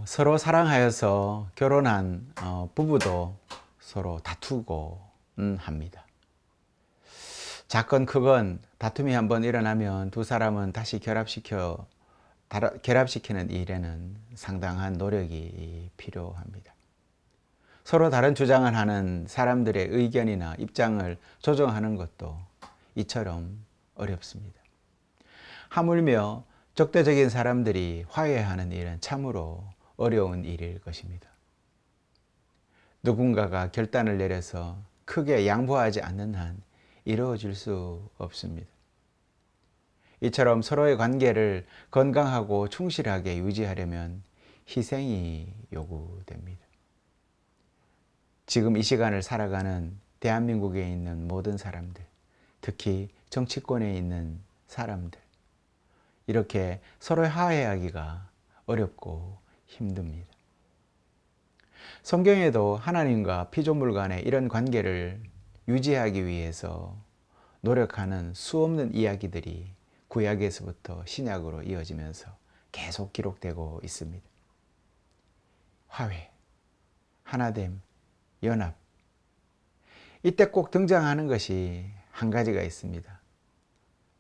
서로 사랑하여서 결혼한 부부도 서로 다투곤 합니다. 작건 크건 다툼이 한번 일어나면 두 사람은 다시 결합시키는 일에는 상당한 노력이 필요합니다. 서로 다른 주장을 하는 사람들의 의견이나 입장을 조정하는 것도 이처럼 어렵습니다. 하물며 적대적인 사람들이 화해하는 일은 참으로 어려운 일일 것입니다. 누군가가 결단을 내려서 크게 양보하지 않는 한 이루어질 수 없습니다. 이처럼 서로의 관계를 건강하고 충실하게 유지하려면 희생이 요구됩니다. 지금 이 시간을 살아가는 대한민국에 있는 모든 사람들, 특히 정치권에 있는 사람들, 이렇게 서로 화해하기가 어렵고 힘듭니다. 성경에도 하나님과 피조물 간의 이런 관계를 유지하기 위해서 노력하는 수없는 이야기들이 구약에서부터 신약으로 이어지면서 계속 기록되고 있습니다. 화해, 하나됨, 연합. 이때 꼭 등장하는 것이 한 가지가 있습니다.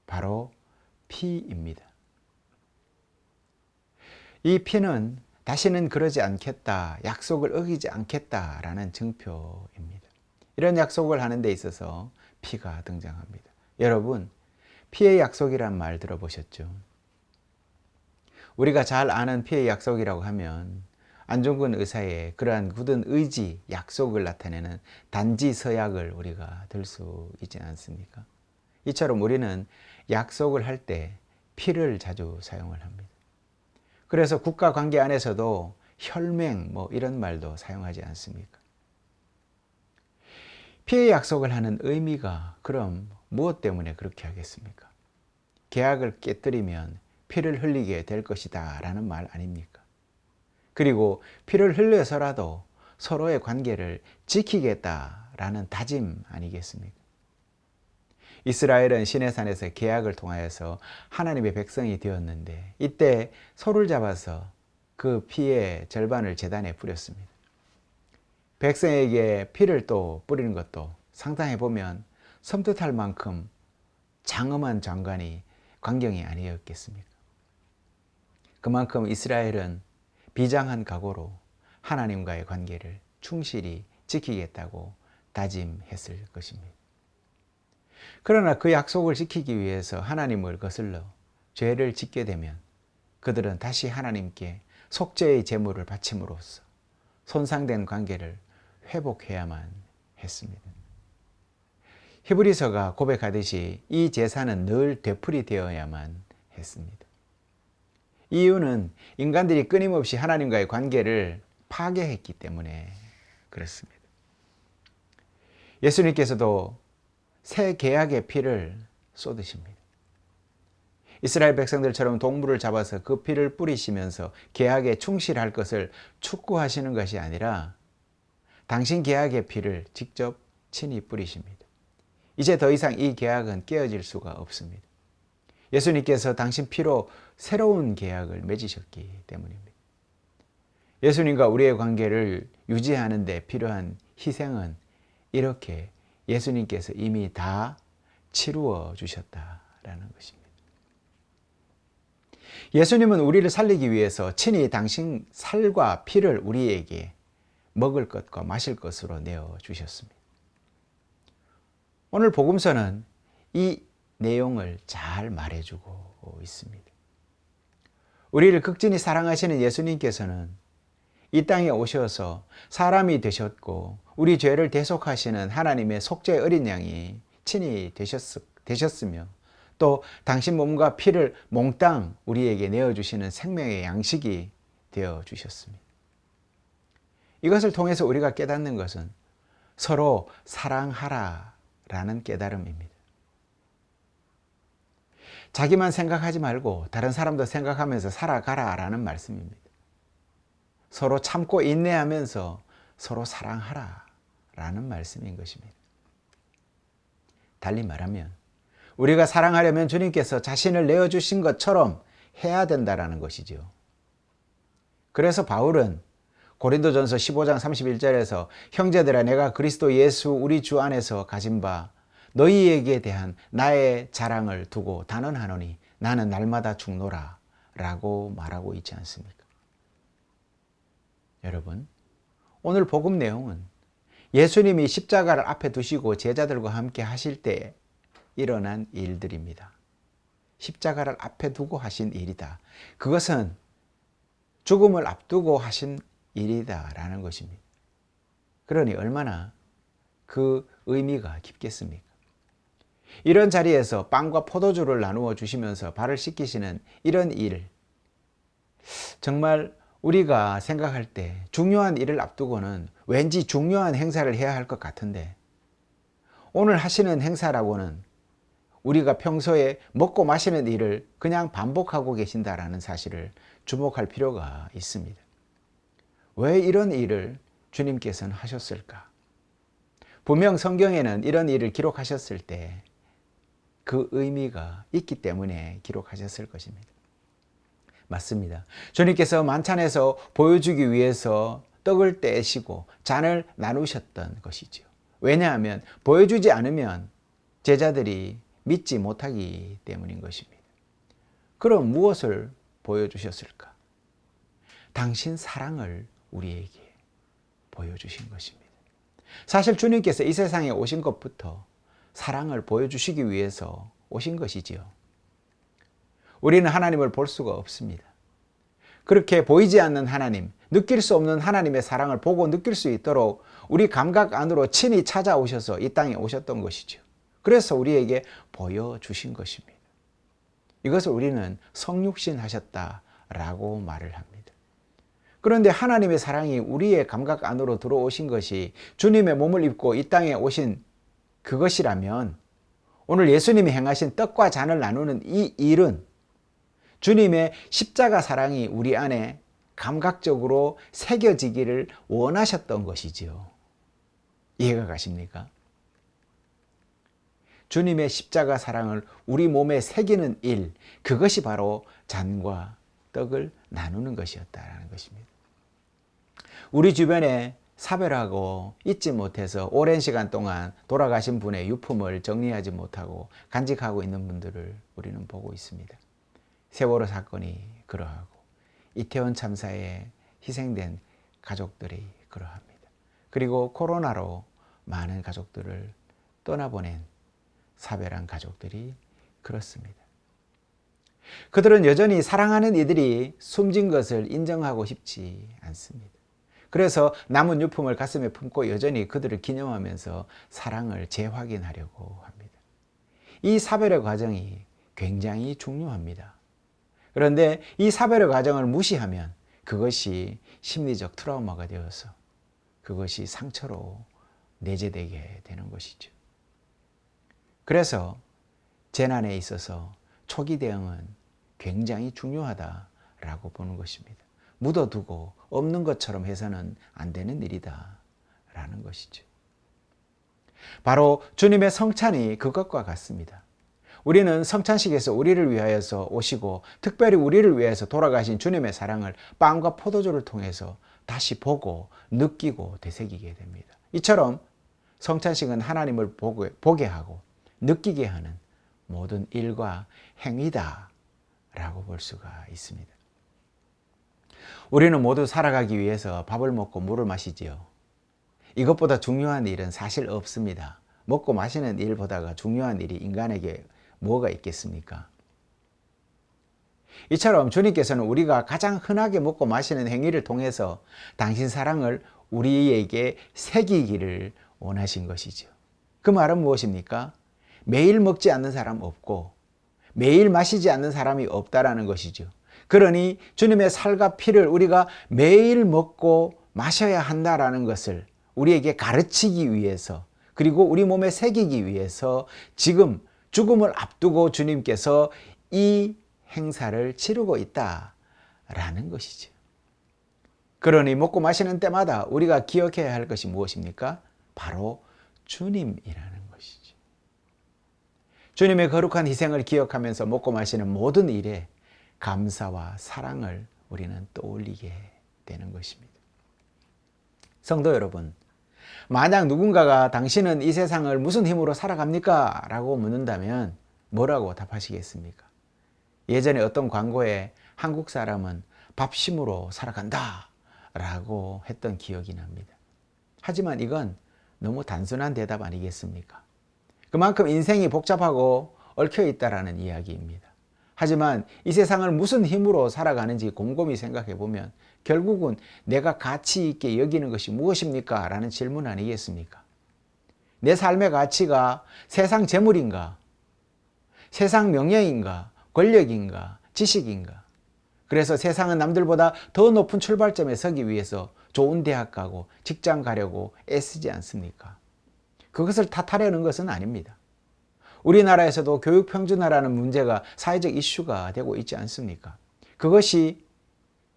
바로 피입니다. 이 피는 다시는 그러지 않겠다, 약속을 어기지 않겠다라는 증표입니다. 이런 약속을 하는 데 있어서 피가 등장합니다. 여러분, 피의 약속이란 말 들어보셨죠? 우리가 잘 아는 피의 약속이라고 하면 안중근 의사의 그러한 굳은 의지, 약속을 나타내는 단지 서약을 우리가 들 수 있지 않습니까? 이처럼 우리는 약속을 할 때 피를 자주 사용을 합니다. 그래서 국가 관계 안에서도 혈맹 이런 말도 사용하지 않습니까? 피의 약속을 하는 의미가 그럼 무엇 때문에 그렇게 하겠습니까? 계약을 깨뜨리면 피를 흘리게 될 것이다 라는 말 아닙니까? 그리고 피를 흘려서라도 서로의 관계를 지키겠다라는 다짐 아니겠습니까? 이스라엘은 시내산에서 계약을 통하여서 하나님의 백성이 되었는데 이때 소를 잡아서 그 피의 절반을 제단에 뿌렸습니다. 백성에게 피를 또 뿌리는 것도 상상해 보면 섬뜩할 만큼 장엄한 장관이 광경이 아니었겠습니까? 그만큼 이스라엘은 비장한 각오로 하나님과의 관계를 충실히 지키겠다고 다짐했을 것입니다. 그러나 그 약속을 지키기 위해서 하나님을 거슬러 죄를 짓게 되면 그들은 다시 하나님께 속죄의 제물을 바침으로써 손상된 관계를 회복해야만 했습니다. 히브리서가 고백하듯이 이 제사는 늘 되풀이되어야만 했습니다. 이유는 인간들이 끊임없이 하나님과의 관계를 파괴했기 때문에 그렇습니다. 예수님께서도 새 계약의 피를 쏟으십니다. 이스라엘 백성들처럼 동물을 잡아서 그 피를 뿌리시면서 계약에 충실할 것을 촉구하시는 것이 아니라 당신 계약의 피를 직접 친히 뿌리십니다. 이제 더 이상 이 계약은 깨어질 수가 없습니다. 예수님께서 당신 피로 새로운 계약을 맺으셨기 때문입니다. 예수님과 우리의 관계를 유지하는 데 필요한 희생은 이렇게 예수님께서 이미 다 치루어 주셨다라는 것입니다. 예수님은 우리를 살리기 위해서 친히 당신 살과 피를 우리에게 먹을 것과 마실 것으로 내어 주셨습니다. 오늘 복음서는 이 내용을 잘 말해주고 있습니다. 우리를 극진히 사랑하시는 예수님께서는 이 땅에 오셔서 사람이 되셨고 우리 죄를 대속하시는 하나님의 속죄 어린 양이 친히 되셨으며 또 당신 몸과 피를 몽땅 우리에게 내어주시는 생명의 양식이 되어주셨습니다. 이것을 통해서 우리가 깨닫는 것은 서로 사랑하라라는 깨달음입니다. 자기만 생각하지 말고 다른 사람도 생각하면서 살아가라라는 말씀입니다. 서로 참고 인내하면서 서로 사랑하라라는 말씀인 것입니다. 달리 말하면 우리가 사랑하려면 주님께서 자신을 내어주신 것처럼 해야 된다라는 것이죠. 그래서 바울은 고린도전서 15장 31절에서 형제들아 내가 그리스도 예수 우리 주 안에서 가진 바 너희에게 대한 나의 자랑을 두고 단언하노니 나는 날마다 죽노라 라고 말하고 있지 않습니까? 여러분, 오늘 복음 내용은 예수님이 십자가를 앞에 두시고 제자들과 함께 하실 때 일어난 일들입니다. 십자가를 앞에 두고 하신 일이다. 그것은 죽음을 앞두고 하신 일이다라는 것입니다. 그러니 얼마나 그 의미가 깊겠습니까? 이런 자리에서 빵과 포도주를 나누어 주시면서 발을 씻기시는 이런 일, 정말 우리가 생각할 때 중요한 일을 앞두고는 왠지 중요한 행사를 해야 할 것 같은데, 오늘 하시는 행사라고는 우리가 평소에 먹고 마시는 일을 그냥 반복하고 계신다라는 사실을 주목할 필요가 있습니다. 왜 이런 일을 주님께서는 하셨을까? 분명 성경에는 이런 일을 기록하셨을 때 그 의미가 있기 때문에 기록하셨을 것입니다. 맞습니다. 주님께서 만찬에서 보여주기 위해서 떡을 떼시고 잔을 나누셨던 것이죠. 왜냐하면 보여주지 않으면 제자들이 믿지 못하기 때문인 것입니다. 그럼 무엇을 보여주셨을까? 당신 사랑을 우리에게 보여주신 것입니다. 사실 주님께서 이 세상에 오신 것부터 사랑을 보여주시기 위해서 오신 것이지요. 우리는 하나님을 볼 수가 없습니다. 그렇게 보이지 않는 하나님, 느낄 수 없는 하나님의 사랑을 보고 느낄 수 있도록 우리 감각 안으로 친히 찾아오셔서 이 땅에 오셨던 것이죠. 그래서 우리에게 보여주신 것입니다. 이것을 우리는 성육신 하셨다라고 말을 합니다. 그런데 하나님의 사랑이 우리의 감각 안으로 들어오신 것이 주님의 몸을 입고 이 땅에 오신 그것이라면, 오늘 예수님이 행하신 떡과 잔을 나누는 이 일은 주님의 십자가 사랑이 우리 안에 감각적으로 새겨지기를 원하셨던 것이지요. 이해가 가십니까? 주님의 십자가 사랑을 우리 몸에 새기는 일, 그것이 바로 잔과 떡을 나누는 것이었다는 것입니다. 우리 주변에 사별하고 잊지 못해서 오랜 시간 동안 돌아가신 분의 유품을 정리하지 못하고 간직하고 있는 분들을 우리는 보고 있습니다. 세월호 사건이 그러하고 이태원 참사에 희생된 가족들이 그러합니다. 그리고 코로나로 많은 가족들을 떠나보낸 사별한 가족들이 그렇습니다. 그들은 여전히 사랑하는 이들이 숨진 것을 인정하고 싶지 않습니다. 그래서 남은 유품을 가슴에 품고 여전히 그들을 기념하면서 사랑을 재확인하려고 합니다. 이 사별의 과정이 굉장히 중요합니다. 그런데 이 사별의 과정을 무시하면 그것이 심리적 트라우마가 되어서 그것이 상처로 내재되게 되는 것이죠. 그래서 재난에 있어서 초기 대응은 굉장히 중요하다라고 보는 것입니다. 묻어두고 없는 것처럼 해서는 안 되는 일이다라는 것이죠. 바로 주님의 성찬이 그것과 같습니다. 우리는 성찬식에서 우리를 위하여서 오시고 특별히 우리를 위해서 돌아가신 주님의 사랑을 빵과 포도주를 통해서 다시 보고 느끼고 되새기게 됩니다. 이처럼 성찬식은 하나님을 보게 하고 느끼게 하는 모든 일과 행위다라고 볼 수가 있습니다. 우리는 모두 살아가기 위해서 밥을 먹고 물을 마시지요. 이것보다 중요한 일은 사실 없습니다. 먹고 마시는 일보다가 중요한 일이 인간에게 뭐가 있겠습니까? 이처럼 주님께서는 우리가 가장 흔하게 먹고 마시는 행위를 통해서 당신 사랑을 우리에게 새기기를 원하신 것이죠. 그 말은 무엇입니까? 매일 먹지 않는 사람 없고 매일 마시지 않는 사람이 없다라는 것이죠. 그러니 주님의 살과 피를 우리가 매일 먹고 마셔야 한다라는 것을 우리에게 가르치기 위해서, 그리고 우리 몸에 새기기 위해서 지금 죽음을 앞두고 주님께서 이 행사를 치르고 있다라는 것이죠. 그러니 먹고 마시는 때마다 우리가 기억해야 할 것이 무엇입니까? 바로 주님이라는 것이죠. 주님의 거룩한 희생을 기억하면서 먹고 마시는 모든 일에 감사와 사랑을 우리는 떠올리게 되는 것입니다. 성도 여러분, 만약 누군가가 당신은 이 세상을 무슨 힘으로 살아갑니까? 라고 묻는다면 뭐라고 답하시겠습니까? 예전에 어떤 광고에 한국 사람은 밥심으로 살아간다 라고 했던 기억이 납니다. 하지만 이건 너무 단순한 대답 아니겠습니까? 그만큼 인생이 복잡하고 얽혀 있다라는 이야기입니다. 하지만 이 세상을 무슨 힘으로 살아가는지 곰곰이 생각해 보면 결국은 내가 가치 있게 여기는 것이 무엇입니까? 라는 질문 아니겠습니까? 내 삶의 가치가 세상 재물인가? 세상 명예인가? 권력인가? 지식인가? 그래서 세상은 남들보다 더 높은 출발점에 서기 위해서 좋은 대학 가고 직장 가려고 애쓰지 않습니까? 그것을 탓하려는 것은 아닙니다. 우리나라에서도 교육 평준화라는 문제가 사회적 이슈가 되고 있지 않습니까? 그것이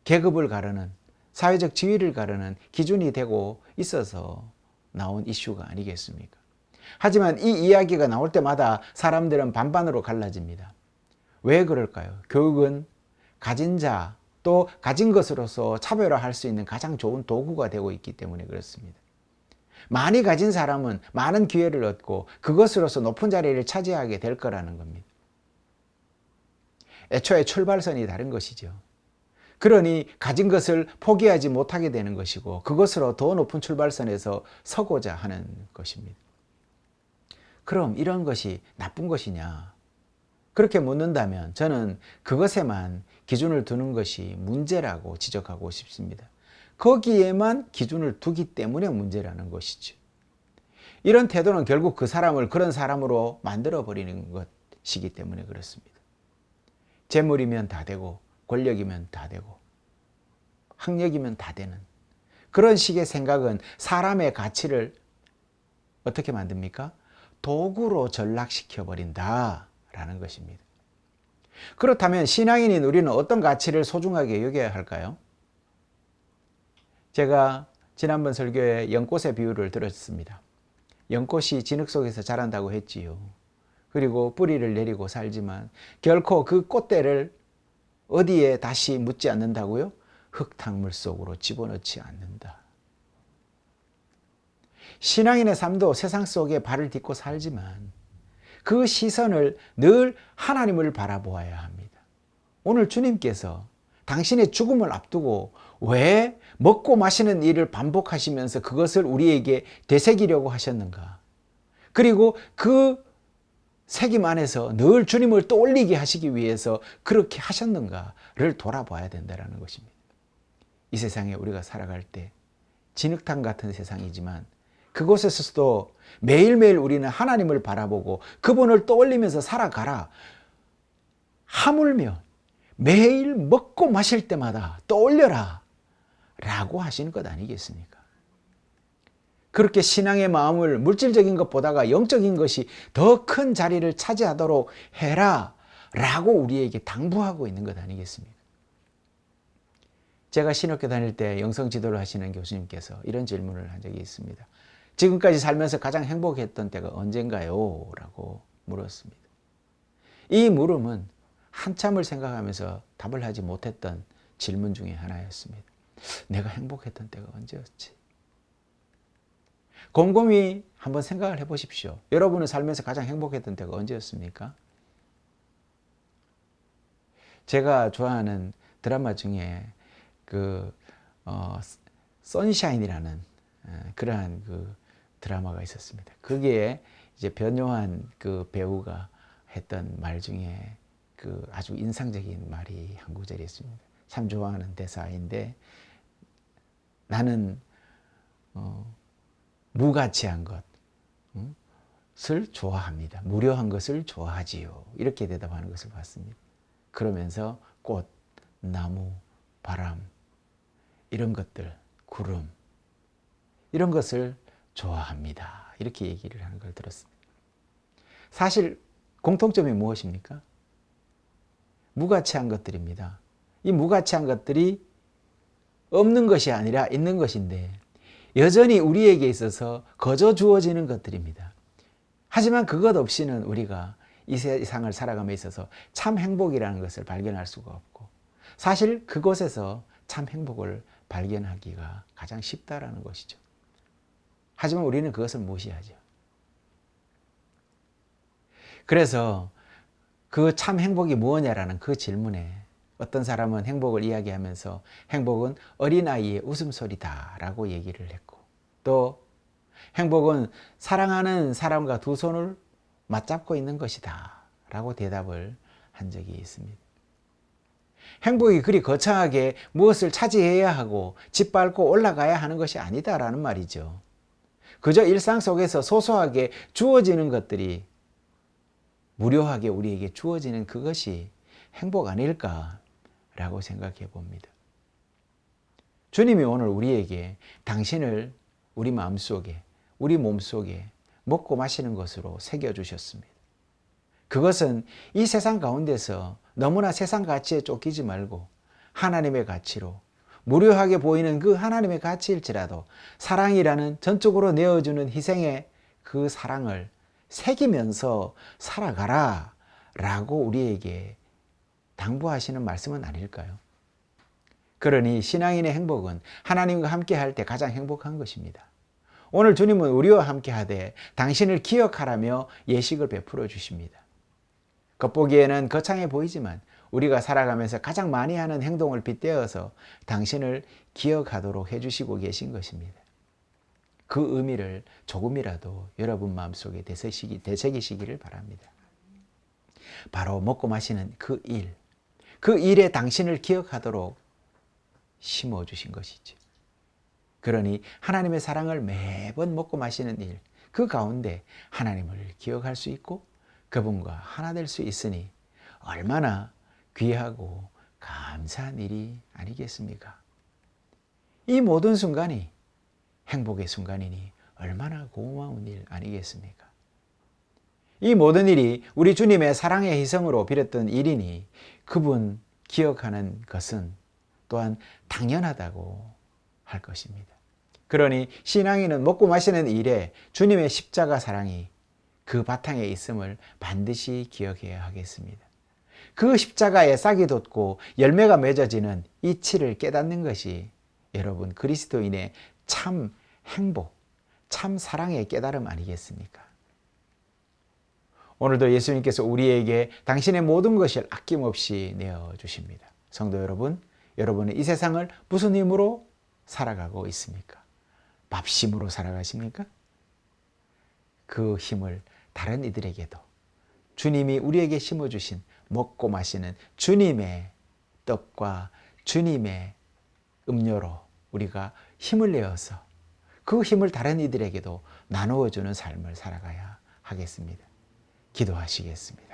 계급을 가르는, 사회적 지위를 가르는 기준이 되고 있어서 나온 이슈가 아니겠습니까? 하지만 이 이야기가 나올 때마다 사람들은 반반으로 갈라집니다. 왜 그럴까요? 교육은 가진 자, 또 가진 것으로서 차별화할 수 있는 가장 좋은 도구가 되고 있기 때문에 그렇습니다. 많이 가진 사람은 많은 기회를 얻고 그것으로서 높은 자리를 차지하게 될 거라는 겁니다. 애초에 출발선이 다른 것이죠. 그러니 가진 것을 포기하지 못하게 되는 것이고 그것으로 더 높은 출발선에서 서고자 하는 것입니다. 그럼 이런 것이 나쁜 것이냐? 그렇게 묻는다면 저는 그것에만 기준을 두는 것이 문제라고 지적하고 싶습니다. 거기에만 기준을 두기 때문에 문제라는 것이죠. 이런 태도는 결국 그 사람을 그런 사람으로 만들어버리는 것이기 때문에 그렇습니다. 재물이면 다 되고 권력이면 다 되고 학력이면 다 되는 그런 식의 생각은 사람의 가치를 어떻게 만듭니까? 도구로 전락시켜버린다라는 것입니다. 그렇다면 신앙인인 우리는 어떤 가치를 소중하게 여겨야 할까요? 제가 지난번 설교에 연꽃의 비유를 들었습니다. 연꽃이 진흙 속에서 자란다고 했지요. 그리고 뿌리를 내리고 살지만 결코 그 꽃대를 어디에 다시 묻지 않는다고요? 흙탕물 속으로 집어넣지 않는다. 신앙인의 삶도 세상 속에 발을 딛고 살지만 그 시선을 늘 하나님을 바라보아야 합니다. 오늘 주님께서 당신의 죽음을 앞두고 왜 먹고 마시는 일을 반복하시면서 그것을 우리에게 되새기려고 하셨는가? 그리고 그 책임 안에서 늘 주님을 떠올리게 하시기 위해서 그렇게 하셨는가를 돌아봐야 된다는 것입니다. 이 세상에 우리가 살아갈 때 진흙탕 같은 세상이지만 그곳에서도 매일매일 우리는 하나님을 바라보고 그분을 떠올리면서 살아가라. 하물며 매일 먹고 마실 때마다 떠올려라 라고 하시는 것 아니겠습니까? 그렇게 신앙의 마음을 물질적인 것보다가 영적인 것이 더 큰 자리를 차지하도록 해라 라고 우리에게 당부하고 있는 것 아니겠습니까? 제가 신학교 다닐 때 영성 지도를 하시는 교수님께서 이런 질문을 한 적이 있습니다. 지금까지 살면서 가장 행복했던 때가 언젠가요? 라고 물었습니다. 이 물음은 한참을 생각하면서 답을 하지 못했던 질문 중에 하나였습니다. 내가 행복했던 때가 언제였지? 곰곰이 한번 생각을 해보십시오. 여러분은 살면서 가장 행복했던 때가 언제였습니까? 제가 좋아하는 드라마 중에 선샤인이라는 그러한 드라마가 있었습니다. 거기에 이제 변요한 그 배우가 했던 말 중에 아주 인상적인 말이 한 구절이 있습니다. 참 좋아하는 대사인데 나는 무가치한 것을 좋아합니다. 무료한 것을 좋아하지요. 이렇게 대답하는 것을 봤습니다. 그러면서 꽃, 나무, 바람 이런 것들, 구름 이런 것을 좋아합니다. 이렇게 얘기를 하는 걸 들었습니다. 사실 공통점이 무엇입니까? 무가치한 것들입니다. 이 무가치한 것들이 없는 것이 아니라 있는 것인데 여전히 우리에게 있어서 거저 주어지는 것들입니다. 하지만 그것 없이는 우리가 이 세상을 살아감에 있어서 참 행복이라는 것을 발견할 수가 없고 사실 그곳에서 참 행복을 발견하기가 가장 쉽다라는 것이죠. 하지만 우리는 그것을 무시하죠. 그래서 그 참 행복이 무엇냐라는 그 질문에 어떤 사람은 행복을 이야기하면서 행복은 어린아이의 웃음소리다라고 얘기를 했고, 또 행복은 사랑하는 사람과 두 손을 맞잡고 있는 것이다 라고 대답을 한 적이 있습니다. 행복이 그리 거창하게 무엇을 차지해야 하고 짓밟고 올라가야 하는 것이 아니다라는 말이죠. 그저 일상 속에서 소소하게 주어지는 것들이 무료하게 우리에게 주어지는 그것이 행복 아닐까라고 생각해 봅니다. 주님이 오늘 우리에게 당신을 우리 마음속에, 우리 몸속에 먹고 마시는 것으로 새겨주셨습니다. 그것은 이 세상 가운데서 너무나 세상 가치에 쫓기지 말고 하나님의 가치로, 무료하게 보이는 그 하나님의 가치일지라도 사랑이라는 전적으로 내어주는 희생의 그 사랑을 새기면서 살아가라 라고 우리에게 당부하시는 말씀은 아닐까요? 그러니 신앙인의 행복은 하나님과 함께 할 때 가장 행복한 것입니다. 오늘 주님은 우리와 함께 하되 당신을 기억하라며 예식을 베풀어 주십니다. 겉보기에는 거창해 보이지만 우리가 살아가면서 가장 많이 하는 행동을 빗대어서 당신을 기억하도록 해주시고 계신 것입니다. 그 의미를 조금이라도 여러분 마음속에 되새기시기를 바랍니다. 바로 먹고 마시는 그 일, 그 일에 당신을 기억하도록 심어주신 것이죠. 그러니 하나님의 사랑을 매번 먹고 마시는 일, 그 가운데 하나님을 기억할 수 있고 그분과 하나 될 수 있으니 얼마나 귀하고 감사한 일이 아니겠습니까? 이 모든 순간이 행복의 순간이니 얼마나 고마운 일 아니겠습니까? 이 모든 일이 우리 주님의 사랑의 희생으로 빌었던 일이니 그분 기억하는 것은 또한 당연하다고 할 것입니다. 그러니 신앙인은 먹고 마시는 일에 주님의 십자가 사랑이 그 바탕에 있음을 반드시 기억해야 하겠습니다. 그 십자가에 싹이 돋고 열매가 맺어지는 이치를 깨닫는 것이 여러분 그리스도인의 참 행복, 참 사랑의 깨달음 아니겠습니까? 오늘도 예수님께서 우리에게 당신의 모든 것을 아낌없이 내어주십니다. 성도 여러분, 여러분은 이 세상을 무슨 힘으로 살아가고 있습니까? 밥심으로 살아가십니까? 그 힘을 다른 이들에게도 주님이 우리에게 심어주신 먹고 마시는 주님의 떡과 주님의 음료로 우리가 힘을 내어서 그 힘을 다른 이들에게도 나누어주는 삶을 살아가야 하겠습니다. 기도하시겠습니다.